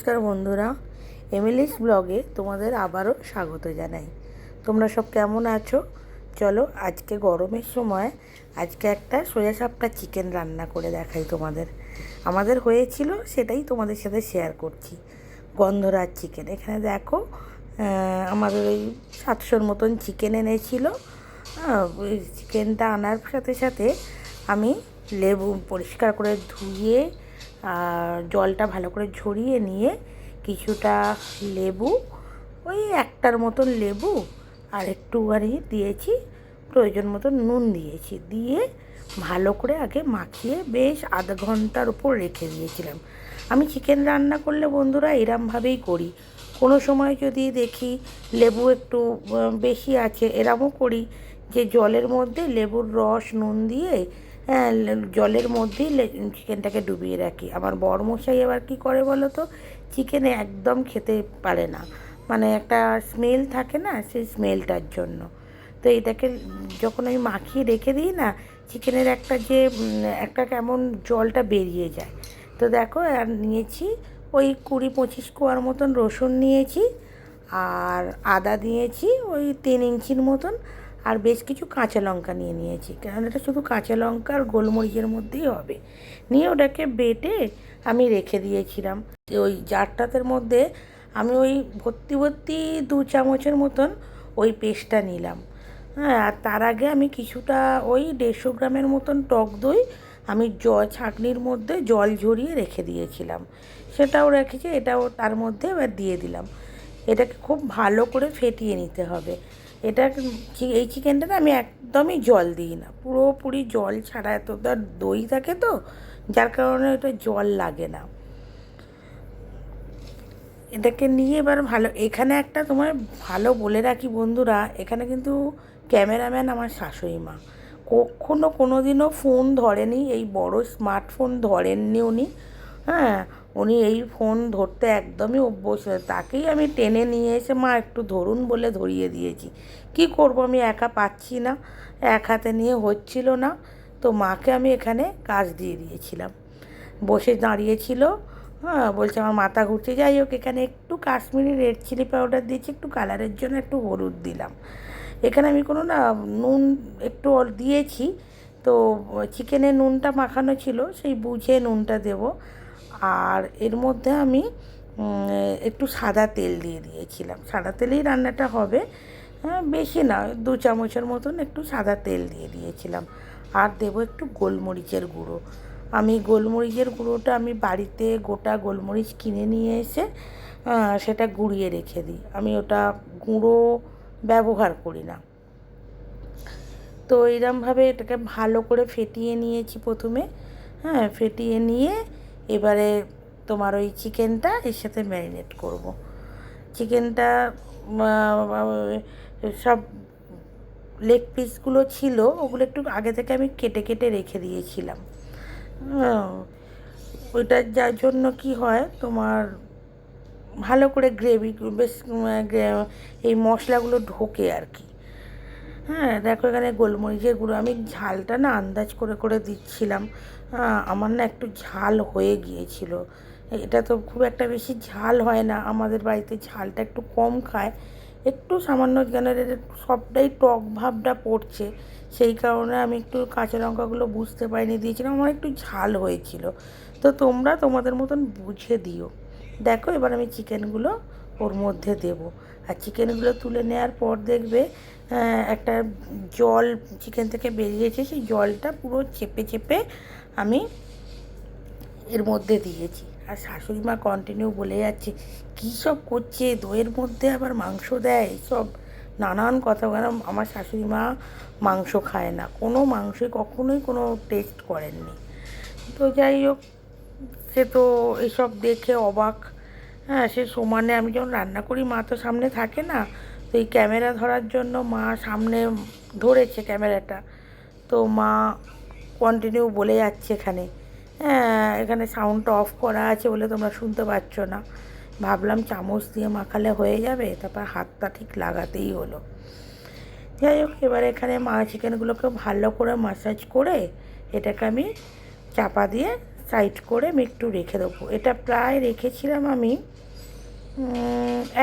নমস্কার বন্ধুরা, এমিলিস ব্লগে তোমাদের আবারও স্বাগত জানাই। তোমরা সব কেমন আছো? চলো আজকে গরমের সময় একটা সোজা সাপটা চিকেন রান্না করে দেখাই তোমাদের। আমাদের হয়েছিল, সেটাই তোমাদের সাথে শেয়ার করছি। গন্ধরাজ চিকেন। এখানে দেখো, আমাদের ওই 700-র মতন চিকেন এনেছিল। ওই চিকেনটা আনার সাথে সাথে আমি লেবু পরিষ্কার করে ধুয়ে জলটা ভালো করে ঝরিয়ে নিয়ে কিছুটা লেবু, ওই একটার মতন লেবু আর একটুখানি দিয়েছি, প্রয়োজন মতন নুন দিয়েছি, দিয়ে ভালো করে আগে মাখিয়ে বেশ আধা ঘন্টার উপর রেখে দিয়েছিলাম। আমি চিকেন রান্না করলে বন্ধুরা এরমভাবেই করি। কোনো সময় যদি দেখি লেবু একটু বেশি আছে, এরমও করি যে জলের মধ্যে লেবুর রস নুন দিয়ে জলের মধ্যেই চিকেনটাকে ডুবিয়ে রাখি। আমার বরমশাই আবার কী করে বলো তো, চিকেনে একদম খেতে পারে না, মানে একটা স্মেল থাকে না, সেই স্মেলটার জন্য। তো এটাকে যখন আমি মাখিয়ে রেখে দিই না, চিকেনের একটা কেমন জলটা বেরিয়ে যায়। তো দেখো, আর নিয়েছি ওই 20-25 কোয়ার মতন রসুন নিয়েছি, আর আদা দিয়েছি ওই 3 ইঞ্চির মতন, আর বেশ কিছু কাঁচা লঙ্কা নিয়েছি, কারণ এটা শুধু কাঁচা লঙ্কা আর গোলমরিচের মধ্যেই হবে। নিয়ে ওটাকে বেটে আমি রেখে দিয়েছিলাম। ওই জারটাতের মধ্যে আমি ওই ভর্তি 2 চামচের মতন ওই পেস্টটা নিলাম। হ্যাঁ, আর তার আগে আমি কিছুটা ওই 150 গ্রামের মতন টক দই আমি ছাঁকনির মধ্যে জল ঝরিয়ে রেখে দিয়েছিলাম, সেটাও রেখেছি। এটাও তার মধ্যে এবার দিয়ে দিলাম। এটাকে খুব ভালো করে ফেটিয়ে নিতে হবে। এই চিকেনটা না আমি একদমই জল দিই না, পুরোপুরি জল ছাড়া, এত তার দই থাকে তো, যার কারণে এটা জল লাগে না। এটাকে নিয়ে এবার এখানে একটা তোমার ভালো বলে রাখি বন্ধুরা, এখানে কিন্তু ক্যামেরাম্যান আমার শাশুড়ি মা। কোনো দিনও ফোন ধরেনি, এই বড় স্মার্টফোন ধরেননি উনি। হ্যাঁ, উনি এই ফোন ধরতে একদমই অভ্যস্ত। তাকেই আমি টেনে নিয়ে এসে মা একটু ধরুন বলে ধরিয়ে দিয়েছি। কি করব, আমি একা পাচ্ছি না, এক হাতে নিয়ে হচ্ছিল না, তো মাকে আমি এখানে কাজ দিয়ে দিয়েছিলাম। বসে দাঁড়িয়েছিল। হ্যাঁ, বলছে আমার মাথা ঘুরছে। যাই হোক, এখানে একটু কাশ্মীরি রেড চিলি পাউডার দিয়েছি, একটু কালারের জন্য একটু হলুদ দিলাম। এখানে আমি কোনো নুন একটু দিয়েছি, তো চিকেনে নুনটা মাখানো ছিল, সেই বুঝে নুনটা দেব। আর এর মধ্যে আমি একটু সাদা তেল দিয়ে দিয়েছিলাম, সাদা তেলেই রান্নাটা হবে। হ্যাঁ, বেশি না, 2 চামচের মতন একটু সাদা তেল দিয়ে দিয়েছিলাম। আর দেবো একটু গোলমরিচের গুঁড়ো। আমি গোলমরিচের গুঁড়োটা আমি বাড়িতে গোটা গোলমরিচ কিনে নিয়ে এসে সেটা গুঁড়িয়ে রেখে দিই, আমি ওটা গুঁড়ো ব্যবহার করি না। তো এইরমভাবে এটাকে ভালো করে ফেটিয়ে নিয়েছি প্রথমে। হ্যাঁ, ফেটিয়ে নিয়ে এবারে তোমার ওই চিকেনটা এর সাথে ম্যারিনেট করব। চিকেনটা সব লেগ পিসগুলো ছিল, ওগুলো একটু আগে থেকে আমি কেটে কেটে রেখে দিয়েছিলাম। ওইটার যার জন্য কি হয় তোমার, ভালো করে গ্রেভি বেশ এই মশলাগুলো ঢোকে আর কি। হ্যাঁ, দেখো এখানে গোলমরিচের গুঁড়ো, আমি ঝালটা না আন্দাজ করে করে দিচ্ছিলাম। আমার না একটু ঝাল হয়ে গিয়েছিল। এটা তো খুব একটা বেশি ঝাল হয় না, আমাদের বাড়িতে ঝালটা একটু কম খায়। একটু সামান্য কেন সবটাই টক ভাবটা পড়ছে, সেই কারণে আমি একটু কাঁচা লঙ্কাগুলো বুঝতে পারিনি দিয়েছিলাম, আমার একটু ঝাল হয়েছিল। তো তোমরা তোমাদের মতন বুঝে দিও। দেখো, এবার আমি চিকেনগুলো ওর মধ্যে দেব। আর চিকেনগুলো তুলে নেওয়ার পর দেখবে একটা জল চিকেন থেকে বেরিয়েছে, সেই জলটা পুরো চেপে চেপে আমি এর মধ্যে দিয়েছি। আর শাশুড়ি মা কন্টিনিউ বলে যাচ্ছে, কী সব করছে, দইয়ের মধ্যে আবার মাংস দেয়, এইসব নানান কথা। কারণ আমার শাশুড়ি মা মাংস খায় না, কোনো মাংসে কখনোই কোনো টেস্ট করেননি। তো যাই হোক, সে তো এসব দেখে অবাক। হ্যাঁ, সে সমানে আমি যখন রান্না করি মা তো সামনে থাকে না, তো এই ক্যামেরা ধরার জন্য মা সামনে ধরেছে ক্যামেরাটা। তো মা কন্টিনিউ বলে যাচ্ছে এখানে। হ্যাঁ, এখানে সাউন্ডটা অফ করা আছে বলে তোমরা শুনতে পাচ্ছ না। ভাবলাম চামচ দিয়ে মাখালে হয়ে যাবে, তারপর হাতটা ঠিক লাগাতেই হলো। যাই হোক, এবার এখানে চিকেনগুলোকে ভালো করে ম্যাসাজ করে এটাকে আমি চাপা দিয়ে সাইড করে আমি একটু রেখে দেবো। এটা প্রায় রেখেছিলাম আমি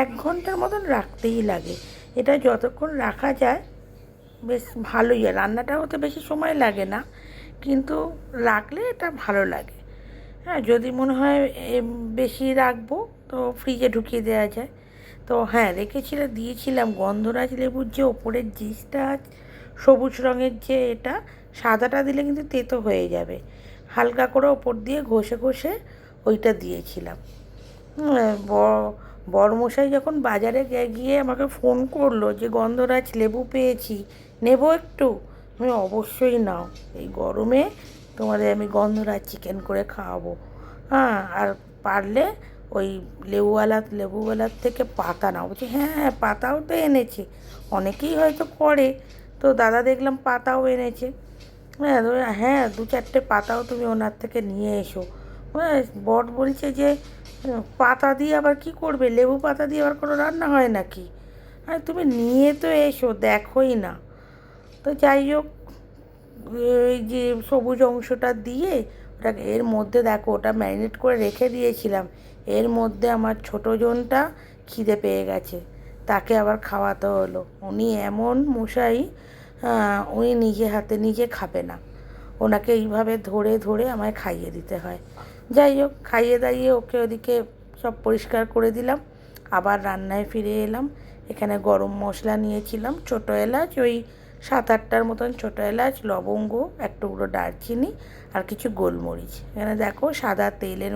1 ঘন্টার মতন রাখতেই লাগে। এটা যতক্ষণ রাখা যায় বেশ ভালোই হয়। রান্নাটা হতে বেশি সময় লাগে না, কিন্তু রাখলে এটা ভালো লাগে। হ্যাঁ, যদি মনে হয় বেশি রাখবো তো ফ্রিজে ঢুকিয়ে দেওয়া যায়। তো হ্যাঁ, দিয়েছিলাম গন্ধরাজ লেবুর যে ওপরের জিসটা সবুজ রঙের, যে এটা সাদাটা দিলে কিন্তু তেতো হয়ে যাবে। হালকা করে ওপর দিয়ে ঘষে ঘষে ওইটা দিয়েছিলাম। বড়মশাই যখন বাজারে গিয়ে আমাকে ফোন করলো যে গন্ধরাজ লেবু পেয়েছি, নেব একটু? আমি অবশ্যই নাও, এই গরমে তোমাদের আমি গন্ধরাজ চিকেন করে খাওয়াবো। হ্যাঁ, আর পারলে ওই লেবুওয়ালার থেকে পাতা নাও। বলছি হ্যাঁ হ্যাঁ, পাতাও তো এনেছে, অনেকেই হয়তো করে, তো দাদা দেখলাম পাতাও এনেছে। হ্যাঁ হ্যাঁ, 2-4টে পাতাও তুমি ওনার থেকে নিয়ে এসো। হ্যাঁ, বর বলছে যে পাতা দিয়ে আবার কি করবে, লেবু পাতা দিয়ে আবার কোনো রান্না হয় নাকি? আর তুমি নিয়ে তো এসো, দেখোই না। তো যাই হোক, এই যে সবুজ অংশটা দিয়ে ওটাকে এর মধ্যে দেখো, ওটা ম্যারিনেট করে রেখে দিয়েছিলাম, এর মধ্যে আমার ছোটো জনটা খিদে পেয়ে গেছে, তাকে আবার খাওয়াতে হলো। উনি এমন মশাই, উনি নিজে হাতে নিজে খাবে না, ওনাকে এইভাবে ধরে ধরে আমায় খাইয়ে দিতে হয়। যাই হোক, খাইয়ে দাইয়ে ওকে ওদিকে সব পরিষ্কার করে দিলাম। আবার রান্নায় ফিরে এলাম। এখানে গরম মশলা নিয়েছিলাম, ছোটো এলাচ ওই 7-8টার মতন ছোটো এলাচ, লবঙ্গ, এক টুকরো দারচিনি আর কিছু গোলমরিচ। এখানে দেখো সাদা তেলের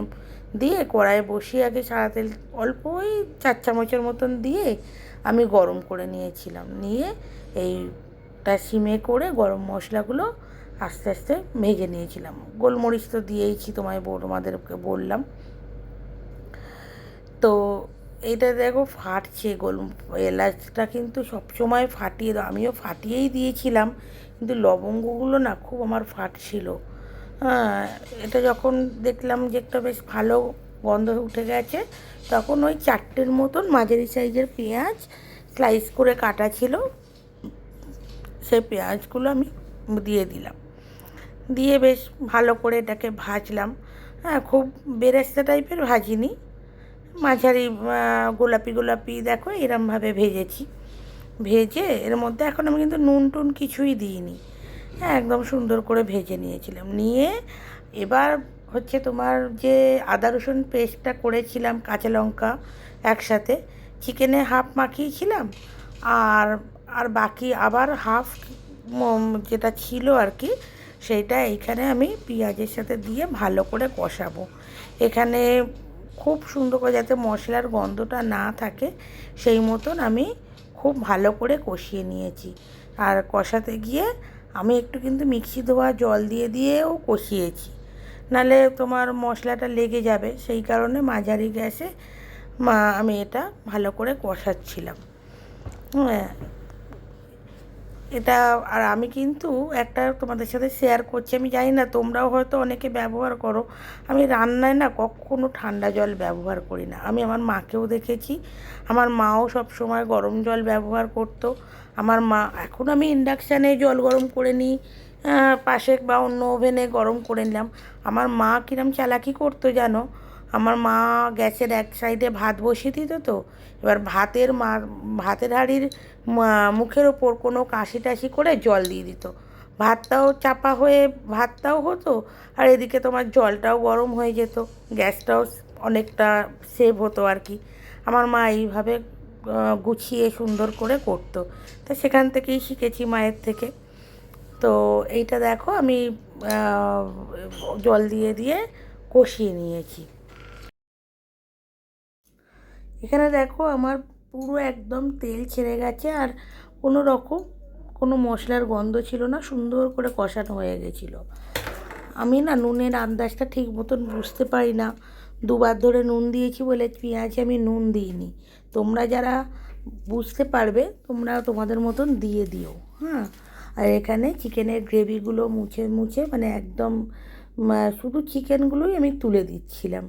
দিয়ে কড়াইয়ে বসিয়ে আগে সাদা তেল অল্প ওই 4 চামচের মতন দিয়ে আমি গরম করে নিয়েছিলাম। নিয়ে এইটা সিমে করে গরম মশলাগুলো আস্তে আস্তে ভেজে নিয়েছিলাম। গোলমরিচ তো দিয়েইছি, তোমাদেরকে বললাম। তো এটা দেখো ফাটছে, এলাচটা কিন্তু সবসময় ফাটিয়ে দাও, আমিও ফাটিয়েই দিয়েছিলাম, কিন্তু লবঙ্গগুলো না খুব আমার ফাটছিল। হ্যাঁ, এটা যখন দেখলাম যে একটা বেশ ভালো গন্ধ উঠে গেছে, তখন ওই 4টের মতন মাঝারি সাইজের পেঁয়াজ স্লাইস করে কাটা ছিল, সেই পেঁয়াজগুলো আমি দিয়ে দিলাম। দিয়ে বেশ ভালো করে এটাকে ভাজলাম। হ্যাঁ, খুব বেরেস্তা টাইপের ভাজিনি, মাঝারি গোলাপি গোলাপি দেখো এরমভাবে ভেজেছি। ভেজে এর মধ্যে এখন আমি কিন্তু নুন টুন কিছুই দিইনি। হ্যাঁ, একদম সুন্দর করে ভেজে নিয়েছিলাম। নিয়ে এবার হচ্ছে তোমার যে আদা রসুন পেস্টটা করেছিলাম, কাঁচা লঙ্কা একসাথে, চিকেনে হাফ মাখিয়েছিলাম, আর আর বাকি আবার হাফ যেটা ছিল আর কি, সেইটা এইখানে আমি পেঁয়াজের সাথে দিয়ে ভালো করে কষাবো। এখানে খুব সুন্দর করে যাতে মশলার গন্ধটা না থাকে সেই মতন আমি খুব ভালো করে কষিয়ে নিয়েছি। আর কষাতে গিয়ে আমি একটু কিন্তু মিক্সি ধোয়া জল দিয়েও কষিয়েছি, নাহলে তোমার মশলাটা লেগে যাবে, সেই কারণে মাঝারি গ্যাসে আমি এটা ভালো করে কষাচ্ছিলাম। হ্যাঁ, এটা আর আমি কিন্তু একটা তোমাদের সাথে শেয়ার করছি, আমি জানি না তোমরাও হয়তো অনেকে ব্যবহার করো, আমি রান্নায় না কখনো ঠান্ডা জল ব্যবহার করি না। আমি আমার মাকেও দেখেছি, আমার মাও সব সময় গরম জল ব্যবহার করতো। আমার মা, এখন আমি ইন্ডাকশানে জল গরম করে নিই, পাশে বা অন্য ওভেনে গরম করে নিলাম। আমার মা কিরম চালাকি করতো জানো, আমার মা গ্যাসের এক সাইডে ভাত বসিয়ে দিত, তো এবার ভাতের হাঁড়ির মুখের ওপর কোনো কাশি টাশি করে জল দিয়ে দিত, ভাতটাও চাপা হয়ে ভাতটাও হতো, আর এদিকে তোমার জলটাও গরম হয়ে যেত, গ্যাসটাও অনেকটা সেভ হতো আর কি। আমার মা এইভাবে গুছিয়ে সুন্দর করে করতো, তো সেখান থেকেই শিখেছি মায়ের থেকে। তো এইটা দেখো আমি জল দিয়ে কষিয়ে নিয়েছি। এখানে দেখো আমার পুরো একদম তেল ছেড়ে গেছে, আর কোনো রকম কোনো মশলার গন্ধ ছিল না, সুন্দর করে কষানো হয়ে গেছিলো। আমি না নুনের আন্দাজটা ঠিক মতন বুঝতে পারি না, 2বার ধরে নুন দিয়েছি বলে পেঁয়াজে আমি নুন দিইনি। তোমরা যারা বুঝতে পারবে তোমরা তোমাদের মতন দিয়ে দিও। হ্যাঁ, আর এখানে চিকেনের গ্রেভিগুলো মুছে মুছে মানে একদম শুধু চিকেনগুলোই আমি তুলে দিচ্ছিলাম।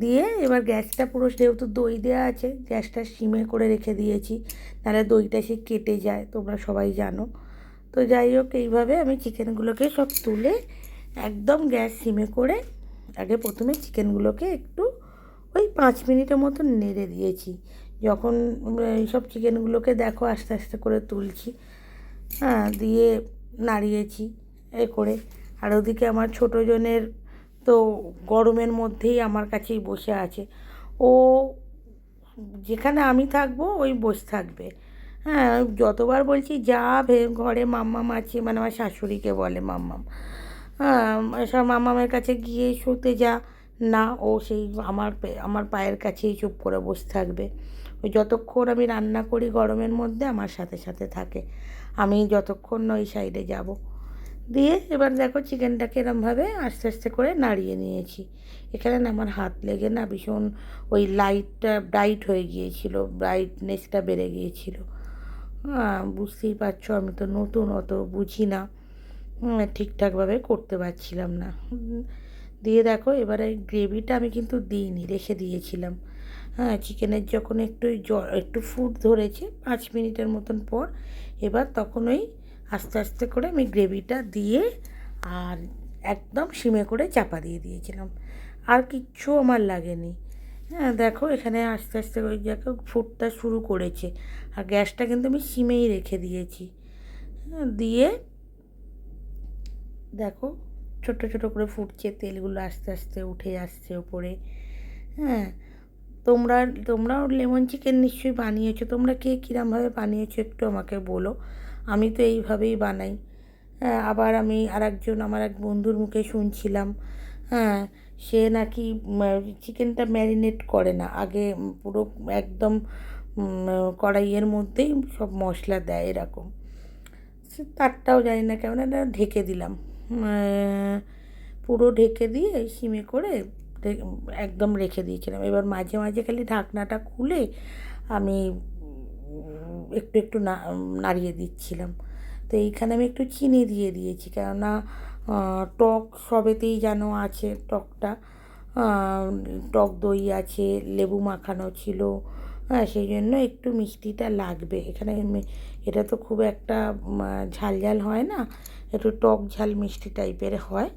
দিয়ে এবার গ্যাসটা পুরো, যেহেতু দই দেওয়া আছে, গ্যাসটা সিমে করে রেখে দিয়েছি, নাহলে দইটা সে কেটে যায়, তোমরা সবাই জানো। তো যাই হোক, এইভাবে আমি চিকেনগুলোকে সব তুলে একদম গ্যাস সিমে করে আগে প্রথমে চিকেনগুলোকে একটু ওই 5 মিনিটের মতন নেড়ে দিয়েছি। যখন এইসব চিকেনগুলোকে দেখো আস্তে আস্তে করে তুলছি, হ্যাঁ, দিয়ে নাড়িয়েছি করে। আর ওদিকে আমার ছোটো জনের তো গরমের মধ্যেই আমার কাছেই বসে আছে। ও যেখানে আমি থাকবো ওই বসে থাকবে। হ্যাঁ, যতবার বলছি যা ঘরে মাম্মাম আছে, মানে আমার শাশুড়িকে বলে মাম্মাম, হ্যাঁ, সব মাম্মামের কাছে গিয়ে শুতে যা, না, ও সেই আমার পায়ের কাছেই চুপ করে বসে থাকবে। ওই যতক্ষণ আমি রান্না করি গরমের মধ্যে আমার সাথে সাথে থাকে, আমি যতক্ষণ না ওই সাইডে যাব। দিয়ে এবার দেখো চিকেনটাকে এরমভাবে আস্তে আস্তে করে নাড়িয়ে নিয়েছি। এখানে না আমার হাত লেগে না ভীষণ ওই লাইটটা ব্রাইট হয়ে গিয়েছিলো, ব্রাইটনেসটা বেড়ে গিয়েছিলো। বুঝতেই পারছো আমি তো নতুন, অত বুঝি না, ঠিকঠাকভাবে করতে পারছিলাম না। দিয়ে দেখো এবারে গ্রেভিটা আমি কিন্তু দিইনি, রেখে দিয়েছিলাম। হ্যাঁ, চিকেনের যখন একটু ফুট ধরেছে 5 মিনিটের মতন পর, এবার তখন ওই আস্তে আস্তে করে আমি গ্রেভিটা দিয়ে আর একদম সিমে করে চাপা দিয়ে দিয়েছিলাম, আর কিচ্ছু আমার লাগেনি। হ্যাঁ, দেখো এখানে আস্তে আস্তে ওই দেখো ফুটটা শুরু করেছে, আর গ্যাসটা কিন্তু আমি সিমেই রেখে দিয়েছি। দিয়ে দেখো ছোট ছোট করে ফুটছে, তেলগুলো আস্তে আস্তে উঠে আসছে ওপরে। হ্যাঁ, তোমরাও লেমন চিকেন নিশ্চয়ই বানিয়েছো, তোমরা কে কীরমভাবে বানিয়েছো একটু আমাকে বলো। আমি তো এইভাবেই বানাই। হ্যাঁ, আবার আমি আমার এক বন্ধুর মুখে শুনছিলাম, হ্যাঁ, সে নাকি চিকেনটা ম্যারিনেট করে না, আগে পুরো একদম কড়াইয়ের মধ্যেই সব মশলা দেয় এরকম। তারটাও জানি না কেমন, এটা ঢেকে দিলাম, পুরো ঢেকে দিয়ে সিমে করে একদম রেখে দিয়েছিলাম। এবার মাঝে মাঝে খালি ঢাকনাটা খুলে আমি একটু একটু নাড়িয়ে দিচ্ছিলাম। তো এইখানে আমি একটু চিনি দিয়ে দিয়েছি, কেননা টক সবেতেই যেন আছে টকটা, টক দই আছে, লেবু মাখানো ছিল, হ্যাঁ, সেই জন্য একটু মিষ্টিটা লাগবে এখানে। এটা তো খুব একটা ঝাল ঝাল হয় না, একটু টক ঝাল মিষ্টি টাইপের হয়।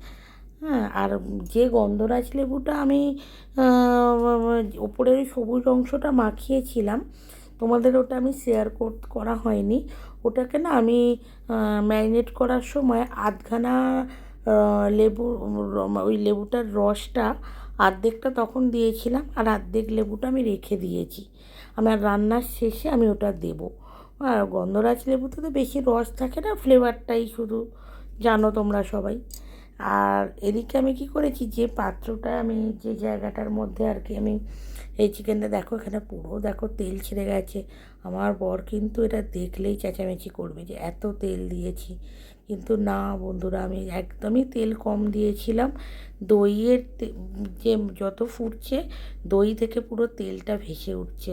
হ্যাঁ, আর যে গন্ধরাজ লেবুটা আমি ওপরের সবুজ অংশটা মাখিয়েছিলাম, তোমাদের ওটা আমি শেয়ার করা হয়নি। ওটাকে না আমি ম্যারিনেট করার সময় আধখানা লেবু, ওই লেবুটার রসটা অর্ধেকটা তখন দিয়েছিলাম, আর অর্ধেক লেবুটা আমি রেখে দিয়েছি। আমার রান্নার শেষে আমি ওটা দেবো। আর গন্ধরাজ লেবুতে তো বেশি রস থাকে না, ফ্লেভারটাই শুধু, জানো তোমরা সবাই। আর এদিকে আমি কি করেছি, যে পাত্রটা আমি যে জায়গাটার মধ্যে আর কি আমি এই চিকেনটা, দেখো এখানে পুরো দেখো তেল ছেড়ে গেছে। আমার বর কিন্তু এটা দেখলেই চেঁচামেচি করবে যে এত তেল দিয়েছি, কিন্তু না বন্ধুরা, আমি একদমই তেল কম দিয়েছিলাম। দইয়ের যে যত ফুটছে, দই থেকে পুরো তেলটা ভেসে উঠছে।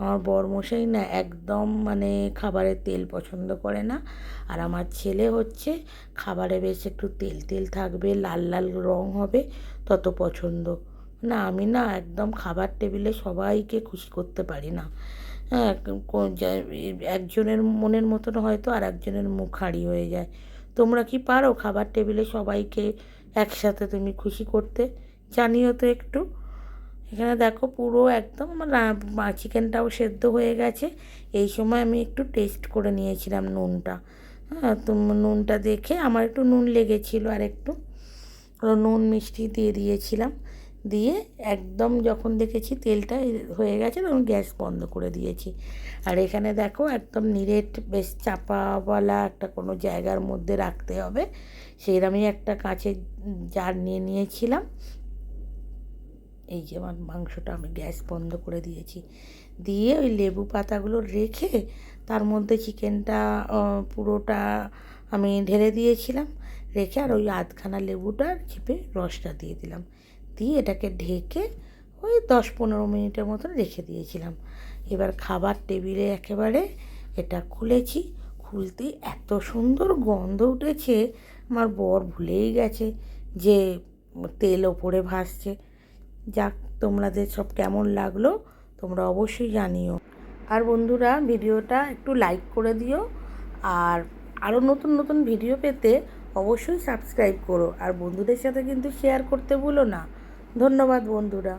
আমার বরমশাই না একদম মানে খাবারের তেল পছন্দ করে না, আর আমার ছেলে হচ্ছে খাবারে বেশ একটু তেল তেল থাকবে, লাল লাল রং হবে, তত পছন্দ না। আমি না একদম খাবার টেবিলে সবাইকে খুশি করতে পারি না। হ্যাঁ, একজনের মনের মতন হয়তো আর একজনের মুখ হাঁড়ি হয়ে যায়। তোমরা কি পারো খাবার টেবিলে সবাইকে একসাথে তুমি খুশি করতে? জানিও তো একটু। এখানে দেখো পুরো একদম আমার চিকেনটাও সেদ্ধ হয়ে গেছে। এই সময় আমি একটু টেস্ট করে নিয়েছিলাম নুনটা। হ্যাঁ, তো নুনটা দেখে আমার একটু নুন লেগেছিলো, আর একটু নুন মিষ্টি দিয়ে দিয়েছিলাম। দিয়ে একদম যখন দেখেছি তেলটা হয়ে গেছে, তখন গ্যাস বন্ধ করে দিয়েছি। আর এখানে দেখো একদম নিরেট, বেশ চাপাওয়ালা একটা কোনো জায়গার মধ্যে রাখতে হবে, সেইরকমই একটা কাঁচের জার নিয়ে নিয়েছিলাম। এই যে আমার মাংসটা আমি গ্যাস বন্ধ করে দিয়েছি, দিয়ে ওই লেবু পাতাগুলো রেখে তার মধ্যে চিকেনটা পুরোটা আমি ঢেলে দিয়েছিলাম, রেখে আর ওই আধখানা লেবুটার চিপে রসটা দিয়ে দিলাম, দিয়ে এটাকে ঢেকে ওই 10-15 মিনিটের মতন রেখে দিয়েছিলাম। এবার খাবার টেবিলে একেবারে এটা খুলেছি, খুলতেই এত সুন্দর গন্ধ উঠেছে, আমার বর ভুলেই গেছে যে তেল ওপরে ভাসছে। যাক, তোমাদের সব কেমন লাগলো তোমরা অবশ্যই জানিও। আর বন্ধুরা, ভিডিওটা একটু লাইক করে দিও, আর আরও নতুন নতুন ভিডিও পেতে অবশ্যই সাবস্ক্রাইব করো, আর বন্ধুদের সাথে কিন্তু শেয়ার করতে ভুলো না। ধন্যবাদ বন্ধুরা।